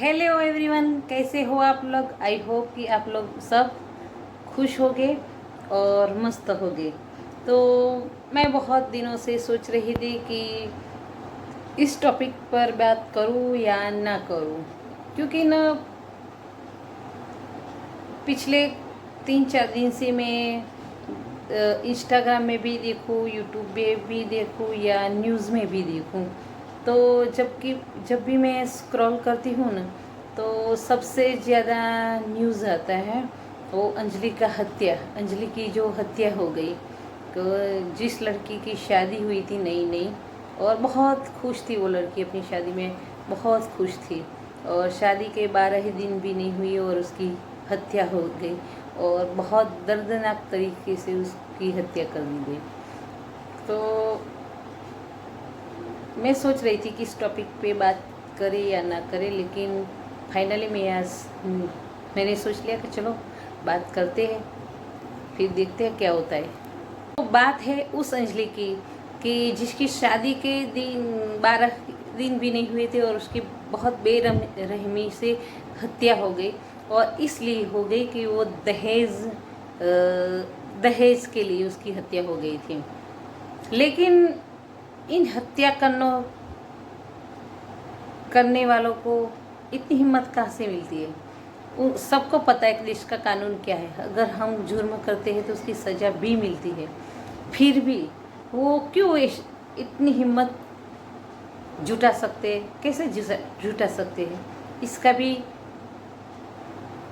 Hello everyone, कैसे हो आप लोग। आई होप कि आप लोग सब खुश होगे और मस्त होगे। तो मैं बहुत दिनों से सोच रही थी कि इस टॉपिक पर बात करूं या ना करूं, क्योंकि ना पिछले 3-4 दिन से मैं इंस्टाग्राम में भी देखूं, यूट्यूब पे भी देखूं या न्यूज़ में भी देखूं, तो जब भी मैं स्क्रॉल करती हूँ ना, तो सबसे ज़्यादा न्यूज़ आता है वो अंजलि की जो हत्या हो गई। तो जिस लड़की की शादी हुई थी नई नई, और बहुत खुश थी वो लड़की, अपनी शादी में बहुत खुश थी, और शादी के 12 ही दिन भी नहीं हुई और उसकी हत्या हो गई, और बहुत दर्दनाक तरीके से उसकी हत्या कर दी गई। तो मैं सोच रही थी कि इस टॉपिक पे बात करें या ना करें, लेकिन फाइनली मैंने सोच लिया कि चलो बात करते हैं, फिर देखते हैं क्या होता है। तो बात है उस अंजलि की कि जिसकी शादी के दिन 12 दिन भी नहीं हुए थे और उसकी बहुत बेरहमी से हत्या हो गई, और इसलिए हो गई कि वो दहेज के लिए उसकी हत्या हो गई थी। लेकिन इन हत्या करने वालों को इतनी हिम्मत कहाँ से मिलती है। सबको पता है कि देश का कानून क्या है, अगर हम जुर्म करते हैं तो उसकी सज़ा भी मिलती है, फिर भी वो क्यों इतनी हिम्मत जुटा सकते हैं, कैसे जुटा सकते हैं, इसका भी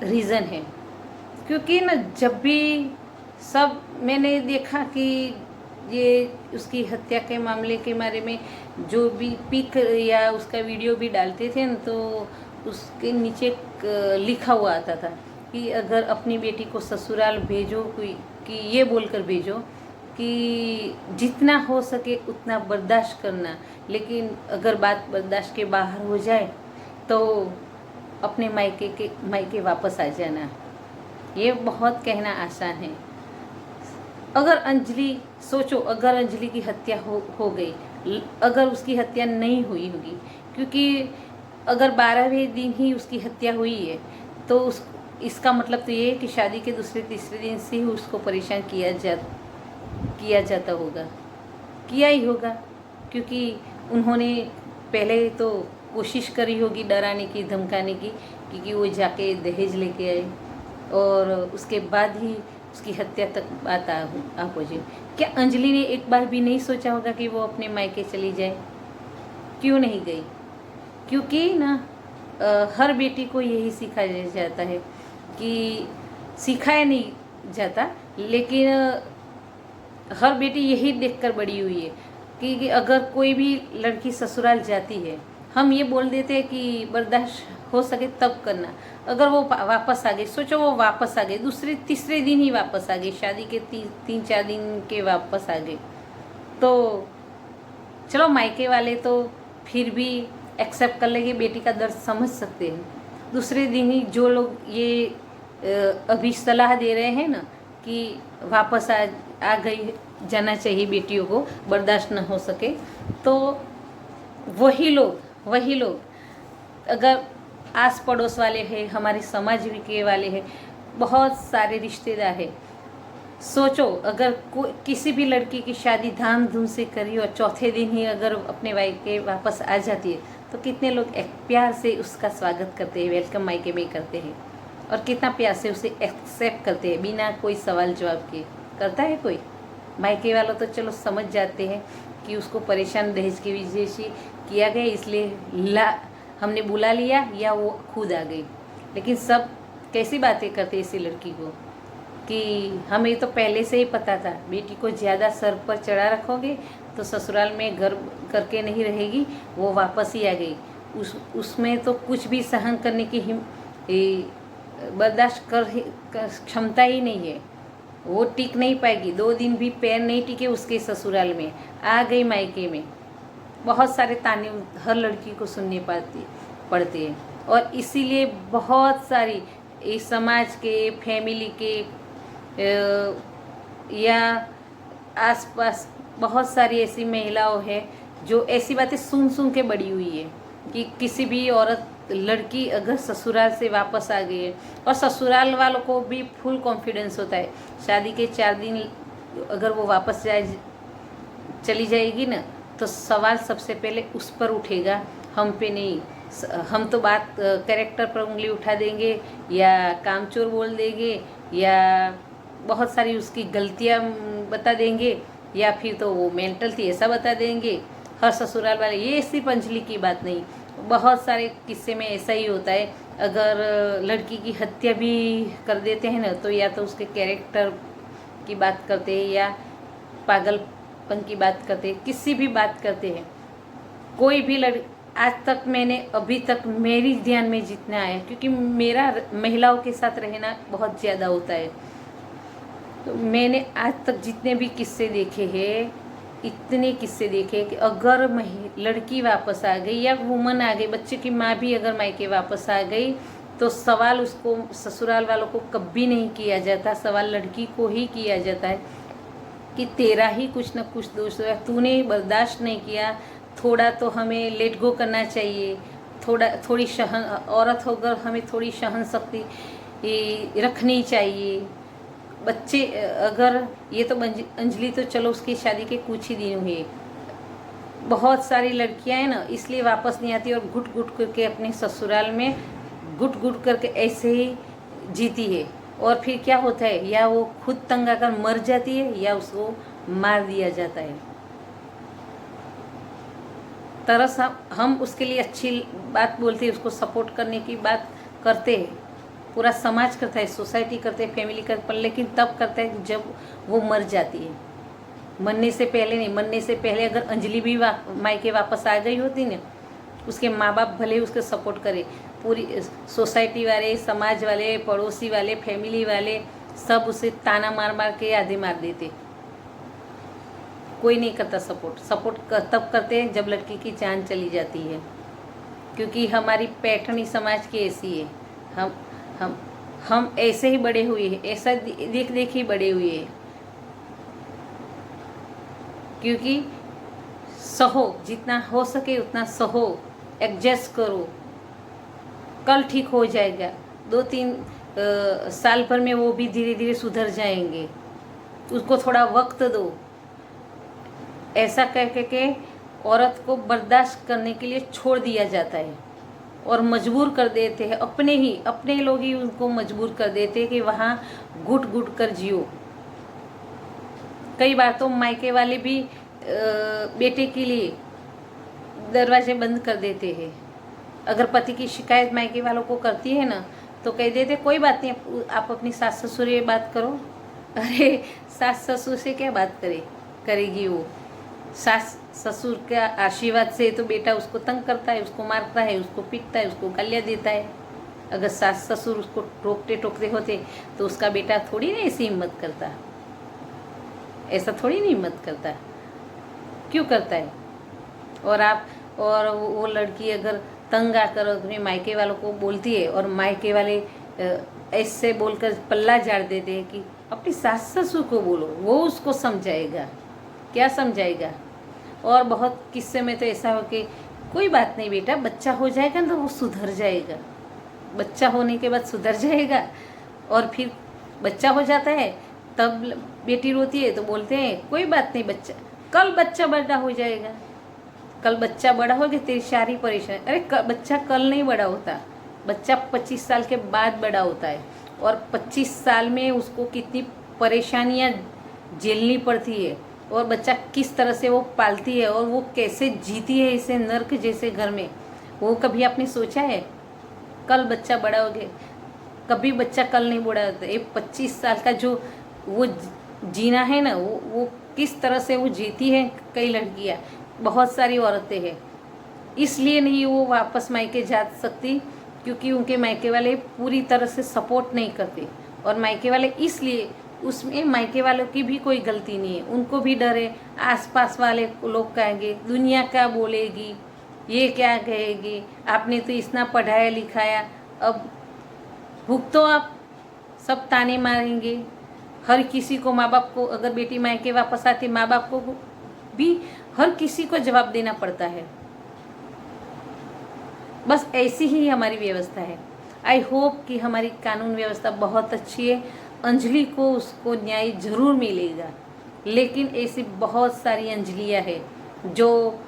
रीज़न है। क्योंकि ना जब भी सब मैंने देखा कि ये उसकी हत्या के मामले के बारे में जो भी पिक या उसका वीडियो भी डालते थे ना, तो उसके नीचे लिखा हुआ आता था कि अगर अपनी बेटी को ससुराल भेजो, कि ये बोलकर भेजो कि जितना हो सके उतना बर्दाश्त करना, लेकिन अगर बात बर्दाश्त के बाहर हो जाए तो अपने मायके वापस आ जाना। ये बहुत कहना आसान है। अगर अंजलि की हत्या हो गई, अगर उसकी हत्या नहीं हुई होगी, क्योंकि अगर 12वें दिन ही उसकी हत्या हुई है, तो इसका मतलब तो ये है कि शादी के दूसरे तीसरे दिन से ही उसको परेशान किया जाता होगा, किया ही होगा, क्योंकि उन्होंने पहले तो कोशिश करी होगी डराने की, धमकाने की, क्योंकि वो जाके दहेज लेके आए, और उसके बाद ही उसकी हत्या तक बात आ पहुँची। क्या अंजलि ने एक बार भी नहीं सोचा होगा कि वो अपने मायके चली जाए? क्यों नहीं गई? क्योंकि ना हर बेटी को यही सिखाया जाता है, कि सिखाया नहीं जाता, लेकिन हर बेटी यही देखकर बड़ी हुई है कि अगर कोई भी लड़की ससुराल जाती है, हम ये बोल देते हैं कि बर्दाश्त हो सके तब करना। अगर वो वापस आ गई, सोचो वो वापस आ गई, दूसरे तीसरे दिन ही वापस आ गई, शादी के 3-4 दिन के वापस आ गई, तो चलो मायके वाले तो फिर भी एक्सेप्ट कर लेंगे, बेटी का दर्द समझ सकते हैं। दूसरे दिन ही जो लोग ये अभी सलाह दे रहे हैं ना कि वापस आ गई जाना चाहिए बेटियों को, बर्दाश्त न हो सके, तो वही लोग अगर आस पड़ोस वाले हैं, हमारे समाज के वाले हैं, बहुत सारे रिश्तेदार हैं, सोचो अगर किसी भी लड़की की शादी धामधूम से करी और चौथे दिन ही अगर अपने मायके वापस आ जाती है, तो कितने लोग प्यार से उसका स्वागत करते हैं, वेलकम मायके में करते हैं, और कितना प्यार से उसे एक्सेप्ट करते हैं बिना कोई सवाल जवाब किए। करता है कोई? मायके वालों तो चलो समझ जाते हैं कि उसको परेशान दहेज की वजह से किया गया, इसलिए हमने बुला लिया, या वो खुद आ गई। लेकिन सब कैसी बातें करते इसी लड़की को कि हमें तो पहले से ही पता था, बेटी को ज़्यादा सर पर चढ़ा रखोगे तो ससुराल में घर करके नहीं रहेगी, वो वापस ही आ गई। उसमें तो कुछ भी सहन करने की बर्दाश्त कर क्षमता ही नहीं है, वो टिक नहीं पाएगी। 2 दिन भी पैर नहीं टिके उसके ससुराल में, आ गई मायके में। बहुत सारे ताने हर लड़की को सुनने पड़ते हैं, और इसीलिए बहुत सारी इस समाज के, फैमिली के या आसपास बहुत सारी ऐसी महिलाओं हैं जो ऐसी बातें सुन के बड़ी हुई है कि किसी भी औरत लड़की अगर ससुराल से वापस आ गई है, और ससुराल वालों को भी फुल कॉन्फिडेंस होता है, शादी के 4 दिन अगर वो वापस चली जाएगी ना, तो सवाल सबसे पहले उस पर उठेगा, हम पे नहीं। हम तो बात कैरेक्टर पर उंगली उठा देंगे, या कामचोर बोल देंगे, या बहुत सारी उसकी गलतियां बता देंगे, या फिर तो वो मेंटल थी ऐसा बता देंगे। हर ससुराल वाले, ये सिर्फ अंजलि की बात नहीं, बहुत सारे किस्से में ऐसा ही होता है। अगर लड़की की हत्या भी कर देते हैं ना, तो या तो उसके कैरेक्टर की बात करते हैं, या पागलपन की बात करते हैं, किसी भी बात करते हैं। कोई भी आज तक मैंने, अभी तक मेरी ध्यान में जितना आया, क्योंकि मेरा महिलाओं के साथ रहना बहुत ज़्यादा होता है, तो मैंने आज तक जितने भी किस्से देखे हैं, इतने किस्से देखे कि अगर लड़की वापस आ गई या वुमन आ गई, बच्चे की माँ भी अगर मायके वापस आ गई, तो सवाल उसको ससुराल वालों को कभी नहीं किया जाता, सवाल लड़की को ही किया जाता है कि तेरा ही कुछ न कुछ दोष है, तूने बर्दाश्त नहीं किया, थोड़ा तो हमें लेट गो करना चाहिए, थोड़ी औरत होकर हमें थोड़ी सहन शक्ति रखनी चाहिए। बच्चे अगर, ये तो अंजलि तो चलो उसकी शादी के कुछ ही दिन हुए, बहुत सारी लड़कियां हैं ना, इसलिए वापस नहीं आती और घुट घुट करके अपने ससुराल में घुट घुट करके ऐसे ही जीती है। और फिर क्या होता है, या वो खुद तंग आकर मर जाती है, या उसको मार दिया जाता है। तरस हम उसके लिए अच्छी बात बोलते हैं, उसको सपोर्ट करने की बात करते हैं, पूरा समाज करता है, सोसाइटी करते हैं, फैमिली करते हैं, लेकिन तब करता है जब वो मर जाती है। मरने से पहले नहीं। मरने से पहले अगर अंजलि भी मायके वापस आ गई होती ना, उसके माँ बाप भले उसके सपोर्ट करे, पूरी सोसाइटी वाले, समाज वाले, पड़ोसी वाले, फैमिली वाले सब उसे ताना मार मार के आधे मार देते। कोई नहीं करता सपोर्ट तब करते हैं जब लड़की की जान चली जाती है, क्योंकि हमारी पैठनी ही समाज की ऐसी है। हम ऐसे ही बड़े हुए हैं, ऐसा देख देख ही बड़े हुए हैं, क्योंकि सहो, जितना हो सके उतना सहो, एडजस्ट करो, कल ठीक हो जाएगा। 2-3 साल भर में वो भी धीरे धीरे सुधर जाएंगे, उसको थोड़ा वक्त दो। ऐसा कह के औरत को बर्दाश्त करने के लिए छोड़ दिया जाता है और मजबूर कर देते हैं, अपने लोग ही उनको मजबूर कर देते हैं कि वहाँ घुट घुट कर जियो। कई बार तो मायके वाले भी बेटे के लिए दरवाजे बंद कर देते हैं। अगर पति की शिकायत मायके वालों को करती है ना, तो कह देते कोई बात नहीं, आप अपनी सास ससुर से बात करो। अरे सास ससुर से क्या बात करेगी वो? सास ससुर के आशीर्वाद से तो बेटा उसको तंग करता है, उसको मारता है, उसको पीटता है, उसको गालियाँ देता है। अगर सास ससुर उसको टोकते होते तो उसका बेटा थोड़ी ना ऐसी हिम्मत करता, ऐसा थोड़ी नहीं हिम्मत करता। क्यों करता है? और वो लड़की अगर तंग आकर अपने मायके वालों को बोलती है और मायके वाले ऐसे बोलकर पल्ला झाड़ देते हैं कि अपनी सास ससुर को बोलो, वो उसको समझाएगा, क्या समझाएगा। और बहुत किस्से में तो ऐसा हो कि कोई बात नहीं बेटा, बच्चा हो जाएगा ना तो वो सुधर जाएगा, बच्चा होने के बाद सुधर जाएगा। और फिर बच्चा हो जाता है तब बेटी रोती है तो बोलते हैं कोई बात नहीं, कल बच्चा बड़ा हो जाएगा, कल बच्चा बड़ा हो गया तेरी सारी परेशानी। अरे बच्चा कल नहीं बड़ा होता, बच्चा 25 साल के बाद बड़ा होता है, और 25 साल में उसको कितनी परेशानियां झेलनी पड़ती है, और बच्चा किस तरह से वो पालती है और वो कैसे जीती है इसे नर्क जैसे घर में, वो कभी आपने सोचा है? कल बच्चा बड़ा हो गया, कभी बच्चा कल नहीं बड़ा होता। ये 25 साल का जो वो जीना है ना, वो किस तरह से वो जीती है। कई लड़कियां, बहुत सारी औरतें हैं, इसलिए नहीं वो वापस मायके जा सकती, क्योंकि उनके मायके वाले पूरी तरह से सपोर्ट नहीं करते। और मायके वाले इसलिए, उसमें मायके वालों की भी कोई गलती नहीं है, उनको भी डर है, आसपास वाले लोग कहेंगे, दुनिया क्या बोलेगी, ये क्या कहेगी, आपने तो इतना पढ़ाया लिखाया, अब भुगतो आप, सब ताने मारेंगे। हर किसी को, माँ बाप को, अगर बेटी मायके वापस आती, माँ बाप को भी हर किसी को जवाब देना पड़ता है। बस ऐसी ही हमारी व्यवस्था है। आई होप कि हमारी कानून व्यवस्था बहुत अच्छी है, अंजलि को उसको न्याय ज़रूर मिलेगा। लेकिन ऐसी बहुत सारी अंजलियाँ हैं जो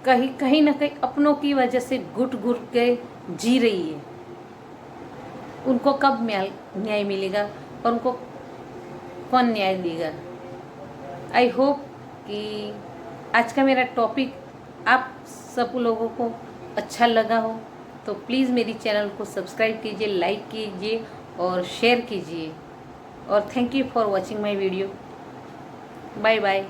कहीं कहीं ना कहीं अपनों की वजह से घुट घुट के जी रही है। उनको कब न्याय मिलेगा और उनको कौन न्याय देगा? आई होप कि आज का मेरा टॉपिक आप सब लोगों को अच्छा लगा हो, तो प्लीज़ मेरी चैनल को सब्सक्राइब कीजिए, लाइक कीजिए और शेयर कीजिए। और thank you for watching my video. Bye bye.